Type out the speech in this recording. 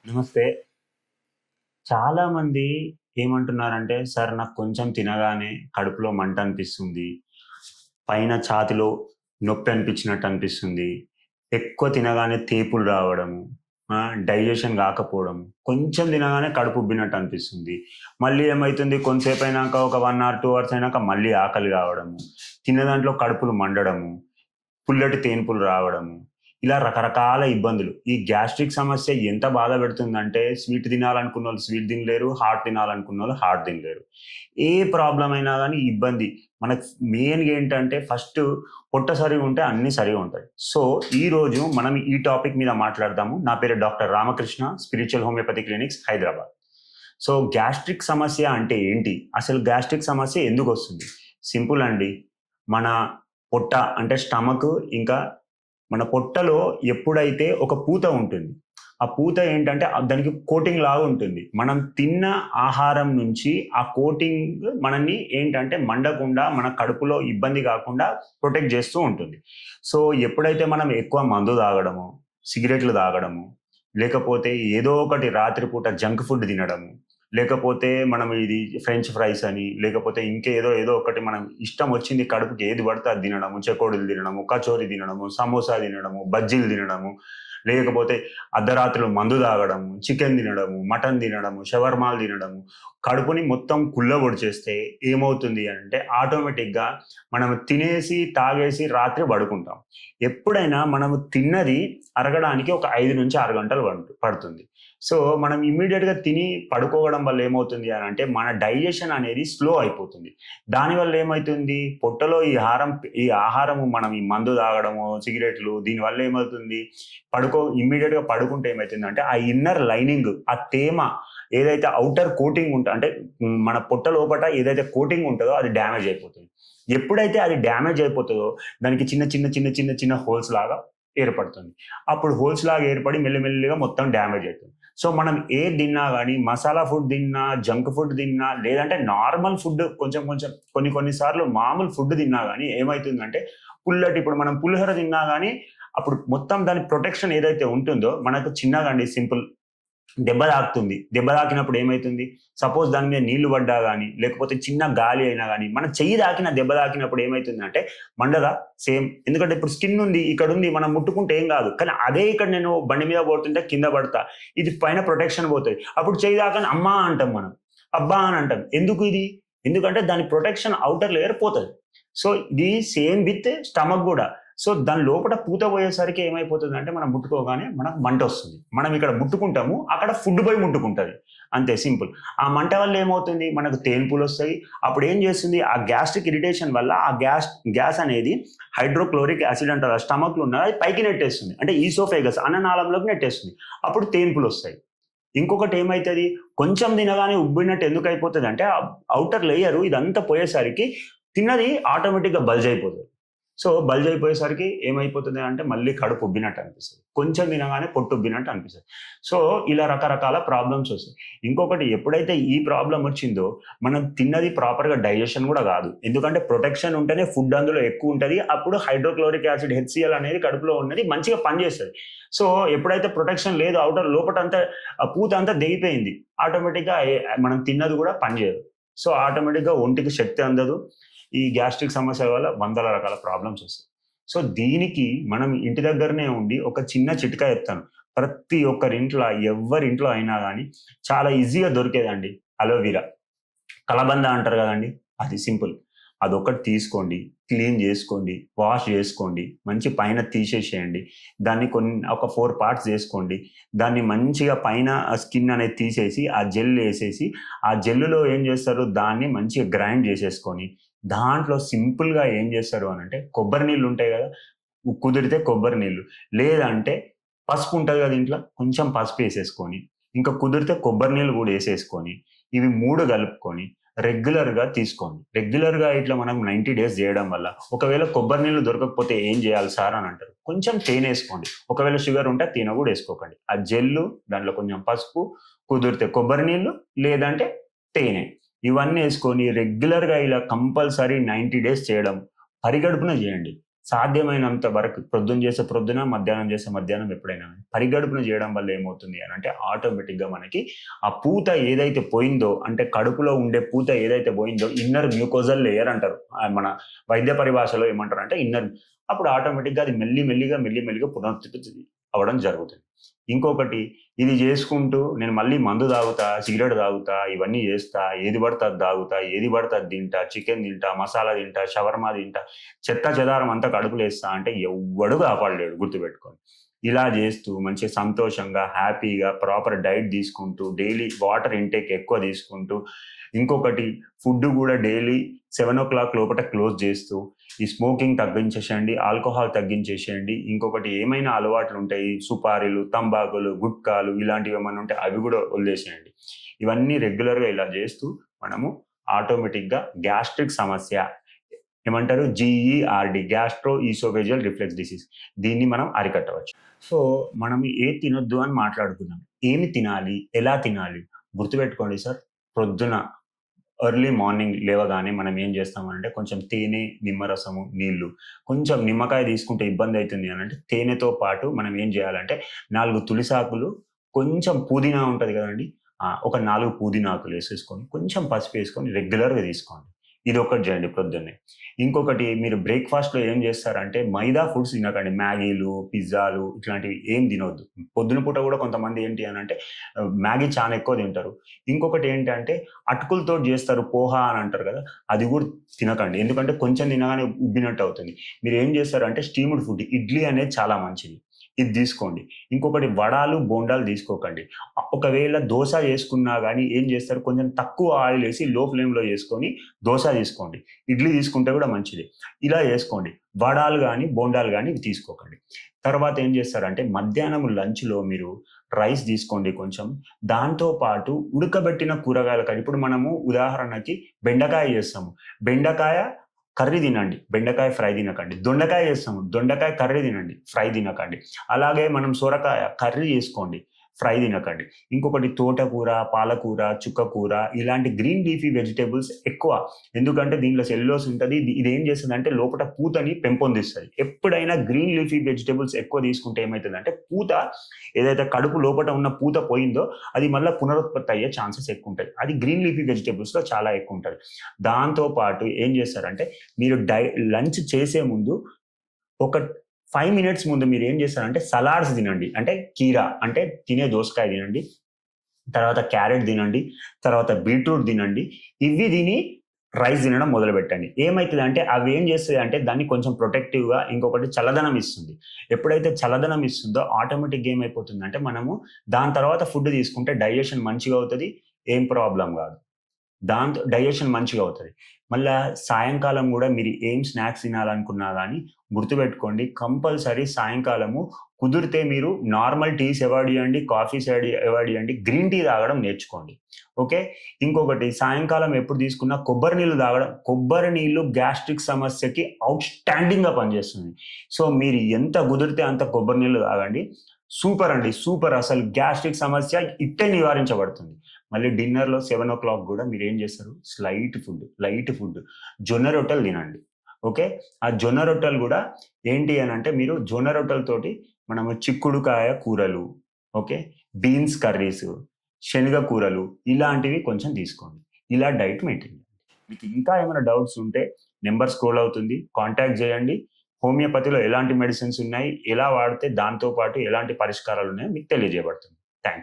నమస్తే. చాలామంది ఏమంటున్నారంటే, "సార్ నాకు కొంచెం తినగానే కడుపులో మంట అనిపిస్తుంది. పైన ఛాతీలో నొప్పి అనిపించినట్టు అనిపిస్తుంది. ఎక్కువ తినగానే తేపులు రావడము, డైజెషన్ కాకపోవడం. కొంచెం తినగానే కడుపు ఉబ్బినట్టు అనిపిస్తుంది. మళ్ళీ ఏమైతుంది కొంతసేపయినాక ఒక 1 అవర్, 2 అవర్స్ అయినాక మళ్ళీ ఆకలి కావడము. తిన్న దాంట్లో కడుపులు మండడము. పుల్లటి తేన్పులు రావడము. ఇలా రకరకాల ఇబ్బందులు. ఈ గ్యాస్ట్రిక్ సమస్య ఎంత బాధ పెడుతుందంటే, స్వీట్ తినాలనుకున్నోళ్ళు స్వీట్ తినలేరు. హాట్ తినాలనుకున్నోళ్ళు హాట్ తినలేరు. ఏ ప్రాబ్లమ్ అయినా గాని ఇబ్బంది. మనకు మెయిన్‌గా ఏంటంటే ఫస్ట్ పొట్ట సరిగుంటే అన్నీ సరిగుంటాయి. సో, ఈరోజు మనం ఈ టాపిక్ మీద మాట్లాడదాము. నా పేరు doctor Ramakrishna, spiritual homeopathy clinics, Hyderabad. So, gastric సమస్య అంటే ఏంటి? అసలు గ్యాస్ట్రిక్ సమస్య ఎందుకొస్తుంది? సింపుల్ అండి. మన పొట్ట అంటే స్టమక్ ఇంకా మన పొట్టలో ఎప్పుడైతే ఒక పూత ఉంటుంది. ఆ పూత ఏంటంటే దానికి కోటింగ్ లాగా ఉంటుంది. మనం తిన్న ఆహారం నుంచి ఆ కోటింగ్ మనల్ని ఏంటంటే మండకుండా, మన కడుపులో ఇబ్బంది కాకుండా ప్రొటెక్ట్ చేస్తూ ఉంటుంది. సో, ఎప్పుడైతే మనం ఎక్కువ మందు తాగడము, సిగరెట్లు తాగడము, లేకపోతే ఏదో ఒకటి రాత్రి పూట జంక్ ఫుడ్ తినడము, లేకపోతే మనం ఇది ఫ్రెంచ్ ఫ్రైస్ అని, లేకపోతే ఇంకేదో ఏదో ఒకటి మనం ఇష్టం వచ్చింది కడుపుకి ఏది పడితే అది తినడము, చెకోడీలు తినడము, కచోరీ తినడము, సమోసా తినడము, బజ్జీలు తినడము, లేకపోతే అర్ధరాత్రులు మందు తాగడము, చికెన్ తినడము, మటన్ తినడము, షవర్మాలు తినడము, కడుపుని మొత్తం కుల్లబొడిచేస్తే ఏమవుతుంది అంటే ఆటోమేటిక్‌గా మనం తినేసి, తాగేసి రాత్రి పడుకుంటాం. ఎప్పుడైనా మనము తిన్నది అరగడానికి ఒక 5-6 గంటలు పడుతుంది. సో, మనం ఇమ్మీడియేట్‌గా తిని పడుకోవడం వల్ల ఏమవుతుంది అనంటే, మన డైజెషన్ అనేది స్లో అయిపోతుంది. దానివల్ల ఏమైతుంది, పొట్టలో ఈ ఆహారము మనం ఈ మందు తాగడము, సిగరెట్లు దీనివల్ల ఏమవుతుంది, ఇమ్మీడియేట్‌గా పడుకుంటే ఏమైతుందంటే, ఆ ఇన్నర్ లైనింగ్, ఆ తేమ ఏదైతే ఔటర్ కోటింగ్ అంటే మన పొట్ట లోపట ఏదైతే కోటింగ్ ఉంటదో అది డ్యామేజ్ అయిపోతుంది. ఎప్పుడైతే అది డ్యామేజ్ అయిపోతదో, దానికి చిన్న హోల్స్ లాగా ఏర్పడుతుంది. అప్పుడు హోల్స్ లాగా ఏర్పడి మెల్లిమెల్లిగా మొత్తం డ్యామేజ్ అయితుంది. సో, మనం ఏది తిన్నా గాని మసాలా ఫుడ్ తిన్నా, జంక్ ఫుడ్ తిన్నా, లేదంటే నార్మల్ ఫుడ్ కొంచెం కొంచెం కొన్ని సార్లు మామూలు ఫుడ్ తిన్నా గాని ఏమైతుందంటే ఇప్పుడు మనం పులిహోర తిన్నా గాని అప్పుడు మొత్తం దాని ప్రొటెక్షన్ ఏదైతే ఉంటుందో మనకు చిన్నగా అండి సింపుల్ దెబ్బ తాకుతుంది. దెబ్బ తాకినప్పుడు ఏమైతుంది? సపోజ్ దాని మీద నీళ్లు పడ్డా గాని, లేకపోతే చిన్న గాలి అయినా గాని, మన చెయ్యి దెబ్బ తాకినప్పుడు ఏమైతుందంటే మండదా? సేమ్. ఎందుకంటే ఇప్పుడు స్కిన్ ఉంది, ఇక్కడుంది, మనం ముట్టుకుంటే ఏం గాదు. కానీ అదే ఇక్కడ నేను బండి మీద పోతుంటే కింద పడతా. ఇది పైన ప్రొటెక్షన్ పోతది. అప్పుడు చెయ్యి తాకని అమ్మా అంటాం మనం. అబ్బా అని అంటాం. ఎందుకు ఇది? ఎందుకంటే దాని ప్రొటెక్షన్ ఔటర్ లేయర్ పోతది. సో, ఇది సేమ్ విత్ స్టమక్ గూడా. సో, దాని లోపట పూత పోయేసరికి ఏమైపోతుందంటే మనం ముట్టుకోగానే మనకు మంటొస్తుంది. మనం ఇక్కడ ముట్టుకుంటాము. అక్కడ ఫుడ్ పోయి ముట్టుకుంటది. అంతే సింపుల్. ఆ మంట వల్ల ఏమవుతుంది? మనకు తేన్పులొస్తాయి. అప్పుడేం చేస్తుంది? ఆ గ్యాస్ట్రిక్ ఇరిటేషన్ వల్ల ఆ గ్యాస్ అనేది హైడ్రోక్లోరిక్ యాసిడ్ అంటారు. ఆ స్టమక్‌లో ఉన్నది అది పైకి నెట్టేస్తుంది. అంటే ఈసోఫేగస్ అన్ననాళంలోకి నెట్టేస్తుంది. అప్పుడు తేన్పులొస్తాయి. ఇంకొకటి ఏమైతది? కొంచెం తినగానే ఉబ్బినట్టు ఎందుకయిపోతదంటే ఔటర్ లేయరు ఇదంతా పోయేసరికి తిన్నది ఆటోమేటిక్‌గా బల్జ్ అయిపోతది. సో, బల్జ్ అయిపోయేసరికి ఏమైపోతది అంటే మళ్ళీ కడుపు ఉబ్బినట్టు అనిపిస్తది. కొంచెం తినగానే పొట్టు ఉబ్బినట్టు అనిపిస్తది. సో, ఇలా రకరకాల ప్రాబ్లమ్స్ ఒస్తాయి. ఇంకొకటి ఎప్పుడైతే ఈ ప్రాబ్లమ్ ఒచ్చిందో మనం తిన్నది ప్రాపర్‌గా డైజెషన్ గూడా గాదు. ఎందుకంటే ప్రొటెక్షన్ ఉంటేనే ఫుడ్ అందులో ఎక్కువుంటది. అప్పుడు హైడ్రోక్లోరిక్ యాసిడ్ హెచ్‌సీఎల్ అనేది కడుపులో ఉన్నది మంచిగా పనిజేస్తది. సో, ఎప్పుడైతే ప్రొటెక్షన్ లేదు లోపటంతా ఆ పూతంతా దెగిపోయింది. ఆటోమేటిక్‌గా మనం తిన్నది గూడా పనిజేయదు. సో, ఆటోమేటిక్‌గా ఒంటికి శక్తి అందదు. ఈ గ్యాస్ట్రిక్ సమస్యల వల్ల వందల రకాల ప్రాబ్లమ్స్ వస్తాయి. సో, దీనికి మనం ఇంటి దగ్గరనే ఉండి ఒక చిన్న చిట్కా చెప్తాను. ప్రతి ఒక్కరింట్ల ఎవ్వరింట్లో అయినా గాని చాలా ఈజీగా దొరికేదండి అలోవెరా. కలబంద అంటారు గదండీ! అది సింపుల్. అదొక్కటి తీసుకోండి. క్లీన్ జేసుకోండి. వాష్ జేసుకోండి. మంచి పైన తీసేసేయండి. దాన్ని ఒక 4 పార్ట్స్ జేసుకోండి. దాన్ని మంచిగా పైన ఆ స్కిన్ అనేది తీసేసి, ఆ జెల్ ఏసేసి, ఆ జెల్‌లో ఏం జేస్తారు దాన్ని మంచిగా గ్రైండ్ జేసేసుకొని, దాంట్లో సింపుల్‌గా ఏం జేస్తారు అనంటే కొబ్బరి నీళ్లుంటాయి గదా! కుదిరితే కొబ్బరి నీళ్లు. లేదంటే పసుపుంటది గదా ఇంట్ల. కొంచెం పసుపేసేసుకొని, ఇంకా కుదిరితే కొబ్బరి నీళ్లు గూడా ఏసేసుకొని, ఇవి 3 గలుపుకొని రెగ్యులర్‌గా తీసుకోండి. రెగ్యులర్‌గా ఇట్లా మనం 90 డేస్ జేయడం వల్ల ఒకవేళ కొబ్బరి నీళ్లు దొరకకపోతే ఏం జేయాలి సార్ అని అంటారు. కొంచెం తేనెసుకోండి. ఒకవేళ షుగర్ ఉంటే తేనె గూడా ఏసుకోకండి. ఆ జెల్లు, దాంట్లో కొంచెం పసుపు, కుదిరితే కొబ్బరి నీళ్లు, లేదంటే తేనె. ఇవన్నీ ఏసుకొని రెగ్యులర్‌గా ఇలా కంపల్సరీ 90 డేస్ చేయడం. పరిగడుపున జేయండి. సాధ్యమైనంత వరకు ప్రొద్దున చేసే ప్రొద్దున, మధ్యాహ్నం చేసే మధ్యాహ్నం ఎప్పుడైనా పరిగడుపున చేయడం వల్ల ఏమవుతుంది అనంటే ఆటోమేటిక్‌గా మనకి ఆ పూత ఏదైతే పోయిందో అంటే కడుపులో ఉండే పూత ఏదైతే పోయిందో ఇన్నర్ మ్యూకోజల్ లేయర్ అంటారు. మన వైద్య పరిభాషలో ఏమంటారంటే అప్పుడు ఆటోమేటిక్‌గా అది మెల్లిమెల్లిగా పునరుత్పత్తి అవ్వడం జరుగుతుంది. ఇంకొకటి ఇది చేసుకుంటూ నేను మళ్ళీ మందు తాగుతా, సిగరెట్ తాగుతా, ఇవన్నీ చేస్తా, ఏది పడితే అది తాగుతా, ఏది పడితే అది తింటా, చికెన్ తింటా, మసాలా తింటా, షవర్మా తింటా, చెదారం అంతా కడుపులేస్తా అంటే ఎవ్వడు కాపాడలేడు గుర్తుపెట్టుకోండి. ఇలా చేస్తూ మంచిగా సంతోషంగా, హ్యాపీగా ప్రాపర్ డైట్ తీసుకుంటూ, డైలీ వాటర్ ఇంటేక్ ఎక్కువ తీసుకుంటూ, ఇంకొకటి ఫుడ్ కూడా డైలీ 7:00 లోపట క్లోజ్ చేస్తూ, ఈ స్మోకింగ్ తగ్గించేసేయండి, ఆల్కహాల్ తగ్గించేసేయండి. ఇంకొకటి ఏమైనా అలవాట్లు ఉంటాయి, సుపారీలు, తంబాకులు, గుట్కాలు ఇలాంటివి ఏమైనా ఉంటే అవి కూడా వదిలేసేయండి. ఇవన్నీ రెగ్యులర్‌గా ఇలా చేస్తూ మనము ఆటోమేటిక్‌గా గ్యాస్ట్రిక్ సమస్య ఏమంటారు GERD gastro oesophageal reflex disease దీన్ని మనం అరికట్టవచ్చు. సో, మనం ఏది తినొద్దు అని మాట్లాడుకున్నాం. ఏమి తినాలి? ఎలా తినాలి? గుర్తుపెట్టుకోండి సార్. ప్రొద్దున ఎర్లీ మార్నింగ్ లేవగానే మనం ఏం చేస్తామంటే కొంచెం తేనె, నిమ్మరసము, నీళ్లు, కొంచెం నిమ్మకాయ తీసుకుంటే ఇబ్బందయితుంది అనంటే తేనెతో పాటు మనం ఏం చేయాలంటే 4 తులసాకులు, కొంచెం పుదీనా ఉంటది కదండీ! ఒక 4 పుదీనాకులేసేసుకొని, కొంచెం పసుపేసుకొని రెగ్యులర్‌గా తీసుకోండి. ఇదొకటి చేయండి ప్రొద్దున్నే. ఇంకొకటి మీరు బ్రేక్‌ఫాస్ట్‌లో ఏం చేస్తారంటే మైదా ఫుడ్స్ తినకండి. మ్యాగీలు, పిజ్జాలు ఇట్లాంటివి ఏం తినొద్దు. పొద్దున పూట కూడా కొంతమంది ఏంటి అనంటే మ్యాగీ చాలా ఎక్కువ తింటారు. ఇంకొకటి ఏంటంటే అటుకులతోటి చేస్తారు పోహ అని అంటారు కదా! అది కూడా తినకండి. ఎందుకంటే కొంచెం తినగానే ఉబ్బినట్టు అవుతుంది. మీరేం చేస్తారంటే స్టీమ్డ్ ఫుడ్ ఇడ్లీ అనేది చాలా మంచిది. ఇది తీసుకోండి. ఇంకొకటి వడాలు, బోండాలు తీసుకోకండి. ఒకవేళ దోస చేసుకున్నా గానీ ఏం చేస్తారు కొంచెం తక్కువ ఆయిలేసి లో ఫ్లేమ్‌లో చేసుకొని దోస తీసుకోండి. ఇడ్లీ తీసుకుంటే కూడా మంచిదే. ఇలా చేసుకోండి. వడాలు గానీ, బోండాలు గానీ ఇవి తీసుకోకండి. తర్వాత ఏం చేస్తారంటే మధ్యాహ్నం లంచ్‌లో మీరు రైస్ తీసుకోండి కొంచెం. దాంతో పాటు ఉడకబెట్టిన కూరగాయలు ఇప్పుడు మనము ఉదాహరణకి బెండకాయ చేస్తాము. బెండకాయ కర్రీ తినండి. బెండకాయ ఫ్రై తినకండి. దొండకాయ చేస్తాము. దొండకాయ కర్రీ తినండి. ఫ్రై తినకండి. అలాగే మనం సొరకాయ కర్రీ చేసుకోండి. ఫ్రై తినకండి. ఇంకొకటి తోటకూర, పాలకూర, చుక్కకూర ఇలాంటి గ్రీన్ లీఫీ వెజిటబుల్స్ ఎక్కువ. ఎందుకంటే దీంట్లో సెల్యులోజ్ ఉంటది. ఇదేం చేస్తదంటే లోపట పూతని పెంపొందిస్తది. ఎప్పుడైనా గ్రీన్ లీఫీ వెజిటబుల్స్ ఎక్కువ తీసుకుంటే ఏమైతదంటే పూత ఏదైతే కడుపు లోపట ఉన్న పూత పోయిందో అది మళ్ళా పునరుత్పత్తి అయ్యే ఛాన్సెస్ ఎక్కువుంటాయి. అది గ్రీన్ లీఫీ వెజిటబుల్స్‌లో చాలా ఎక్కువుంటది. దాంతో పాటు ఏం చేస్తారంటే మీరు లంచ్ చేసే ముందు ఒక 5 మినిట్స్ ముందు మీరేం చేస్తారంటే సలాడ్స్ తినండి. అంటే కీరా అంటే తినే దోసకాయ తినండి. తర్వాత క్యారెట్ తినండి. తర్వాత బీట్రూట్ తినండి. ఇవి తిని రైస్ తినడం మొదలుపెట్టండి. ఏమైతదంటే అవేం చేస్తాయంటే దాన్ని కొంచెం ప్రొటెక్టివ్‌గా ఇంకొకటి చల్లదనం ఇస్తుంది. ఎప్పుడైతే చల్లదనం ఇస్తుందో ఆటోమేటిక్‌గా ఏమైపోతుందంటే మనము దాని తర్వాత ఫుడ్ తీసుకుంటే డైజెషన్ మంచిగా అవుతది. ఏం ప్రాబ్లమ్ గాదు. దాంతో డైజెషన్ మంచిగా అవుతది. మళ్ళా సాయంకాలం గూడా మీరు ఏం స్నాక్స్ తినాలనుకున్నా గానీ గుర్తుపెట్టుకోండి కంపల్సరీ సాయంకాలము కుదిరితే మీరు నార్మల్ టీస్ అవాయిడ్ చేయండి. కాఫీస్ అవాయిడ్ చేయండి. గ్రీన్ టీ తాగడం నేర్చుకోండి. ఓకే. ఇంకొకటి సాయంకాలం ఎప్పుడు తీసుకున్నా కొబ్బరి నీళ్లు తాగడం. కొబ్బరి నీళ్లు గ్యాస్ట్రిక్ సమస్యకి ఔట్‌స్టాండింగ్‌గా పనిచేస్తుంది. సో, మీరు ఎంత కుదిరితే అంత కొబ్బరి నీళ్లు తాగండి. సూపర్ అండి. సూపర్ అసలు గ్యాస్ట్రిక్ సమస్య ఇట్టే నివారించబడుతుంది. మళ్ళీ డిన్నర్‌లో 7:00 గూడా మీరేం చేస్తారు లైట్ ఫుడ్ జొన్న రొట్టెలు తినండి. ఓకే. ఆ జొన్న రొట్టెలు గూడా ఏంటి అనంటే మీరు జొన్న రొట్టెలతోటి మనము చిక్కుడుకాయ కూరలు, ఓకే. బీన్స్ కర్రీస్, శనగ కూరలు ఇలాంటివి కొంచెం తీసుకోండి. ఇలా డైట్ మెయింటైన్ చేయండి. మీకు ఇంకా ఏమైనా డౌట్స్ ఉంటే నంబర్ స్క్రోల్ అవుతుంది. కాంటాక్ట్ చేయండి. హోమియోపతిలో ఎలాంటి మెడిసిన్స్ ఉన్నాయి, ఎలా వాడితే దాంతో పాటు ఎలాంటి పరిష్కారాలున్నాయో మీకు తెలియజేయబడుతుంది.